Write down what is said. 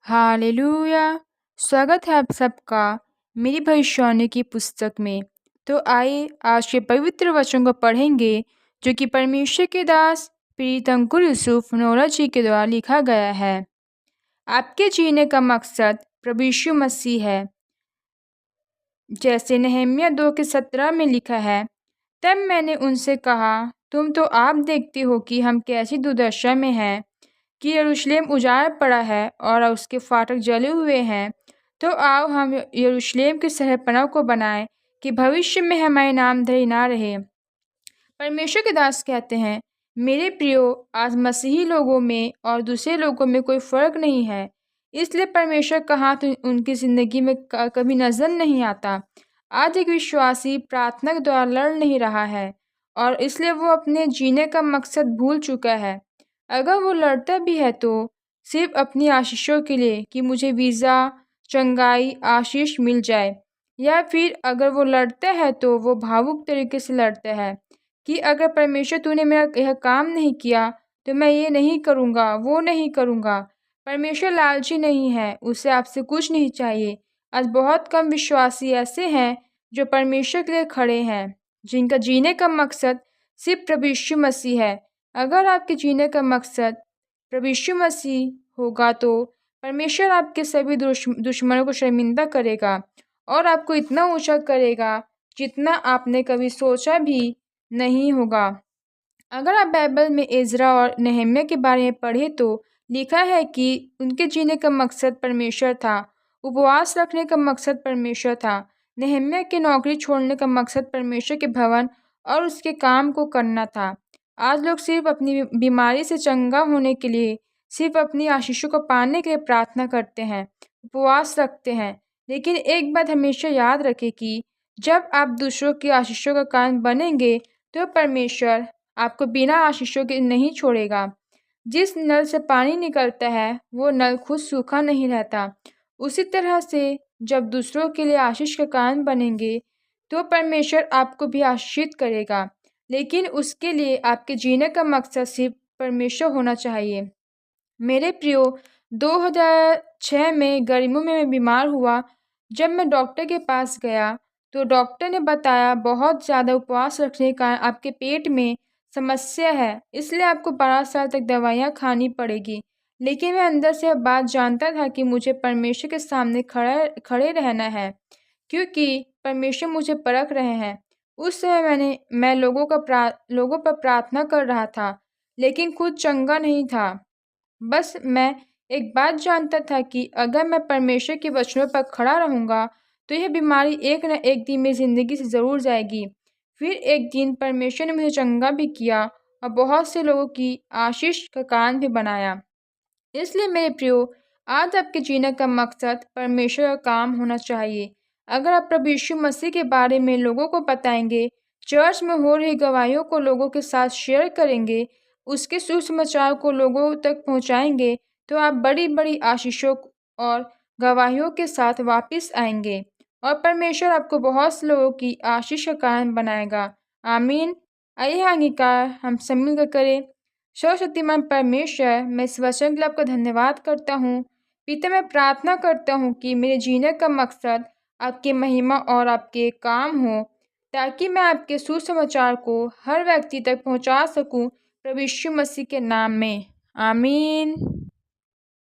Hallelujah. स्वागत है आप सबका मेरी भविष्यवाणी की पुस्तक में। तो आइए आज के पवित्र वचन को पढ़ेंगे जो कि परमेश्वर के दास प्रीत अंकुर यूसुफ नोरा जी के द्वारा लिखा गया है। आपके जीने का मकसद प्रभु यीशु मसीह है। जैसे नहम्याह 2:17 में लिखा है, तब मैंने उनसे कहा, तुम तो आप देखते हो कि हम कैसी दुर्दशा में हैं कि यरूशलेम उजाड़ पड़ा है और उसके फाटक जले हुए हैं। तो आओ हम यरूशलेम की शहरपनाह को बनाएं कि भविष्य में हमारी नामधरी ना रहे। परमेश्वर के दास कहते हैं, मेरे प्रियो, आज मसीही लोगों में और दूसरे लोगों में कोई फ़र्क नहीं है। इसलिए परमेश्वर का हाथ उनकी ज़िंदगी में कभी नज़र नहीं आता। आज एक विश्वासी प्रार्थना के द्वारा लड़ नहीं रहा है और इसलिए वो अपने जीने का मकसद भूल चुका है। अगर वो लड़ता भी है तो सिर्फ अपनी आशीषों के लिए कि मुझे वीज़ा, चंगाई, आशीष मिल जाए, या फिर अगर वो लड़ता है तो वो भावुक तरीके से लड़ता है कि अगर परमेश्वर तूने मेरा यह काम नहीं किया तो मैं ये नहीं करूँगा, वो नहीं करूँगा। परमेश्वर लालची नहीं है, उसे आपसे कुछ नहीं चाहिए। आज बहुत कम विश्वासी ऐसे हैं जो परमेश्वर के लिए खड़े हैं, जिनका जीने का मकसद सिर्फ प्रभु यीशु मसीह है। अगर आपके जीने का मकसद प्रभु यीशु मसीह होगा तो परमेश्वर आपके सभी दुश्मनों को शर्मिंदा करेगा और आपको इतना ऊंचा करेगा जितना आपने कभी सोचा भी नहीं होगा। अगर आप बाइबल में एजरा और नहम्याह के बारे में पढ़ें तो लिखा है कि उनके जीने का मकसद परमेश्वर था, उपवास रखने का मकसद परमेश्वर था। नहम्याह की नौकरी छोड़ने का मकसद परमेश्वर के भवन और उसके काम को करना था। आज लोग सिर्फ अपनी बीमारी से चंगा होने के लिए, सिर्फ अपनी आशीषों को पाने के लिए प्रार्थना करते हैं, उपवास रखते हैं। लेकिन एक बात हमेशा याद रखें कि जब आप दूसरों की आशीषों का कारण बनेंगे तो परमेश्वर आपको बिना आशीषों के नहीं छोड़ेगा। जिस नल से पानी निकलता है वो नल खुद सूखा नहीं रहता। उसी तरह से जब दूसरों के लिए आशीष का कारण बनेंगे तो परमेश्वर आपको भी आशीषित करेगा। लेकिन उसके लिए आपके जीने का मकसद सिर्फ परमेश्वर होना चाहिए। मेरे प्रियो, 2006 में गर्मियों में मैं बीमार हुआ। जब मैं डॉक्टर के पास गया तो डॉक्टर ने बताया बहुत ज़्यादा उपवास रखने का आपके पेट में समस्या है, इसलिए आपको 12 साल तक दवाइयाँ खानी पड़ेगी। लेकिन मैं अंदर से यह बात जानता था कि मुझे परमेश्वर के सामने खड़े रहना है, क्योंकि परमेश्वर मुझे परख रहे हैं। उस समय मैं लोगों पर प्रार्थना कर रहा था, लेकिन खुद चंगा नहीं था। बस मैं एक बात जानता था कि अगर मैं परमेश्वर के वचनों पर खड़ा रहूँगा तो यह बीमारी एक न एक दिन मेरी ज़िंदगी से ज़रूर जाएगी। फिर एक दिन परमेश्वर ने मुझे चंगा भी किया और बहुत से लोगों की आशीष का कारण भी बनाया। इसलिए मेरे प्रियो, आज आपके जीने का मकसद परमेश्वर का काम होना चाहिए। अगर आप प्रभु यीशु मसीह के बारे में लोगों को बताएंगे, चर्च में हो रही गवाहियों को लोगों के साथ शेयर करेंगे, उसके सुसमाचार को लोगों तक पहुंचाएंगे, तो आप बड़ी बड़ी आशीषों और गवाहियों के साथ वापस आएंगे और परमेश्वर आपको बहुत से लोगों की आशीष का कारण बनाएगा। आमीन। आइए अंगीकार हम सब मिलकर करें। सर्वशक्तिमान परमेश्वर, मैं इस वचन के लिए आपका धन्यवाद करता हूँ। पिता, मैं प्रार्थना करता हूँ कि मेरे जीने का मकसद आपकी महिमा और आपके काम हो, ताकि मैं आपके सुसमाचार को हर व्यक्ति तक पहुँचा सकूँ, प्रभु यीशु मसीह के नाम में। आमीन।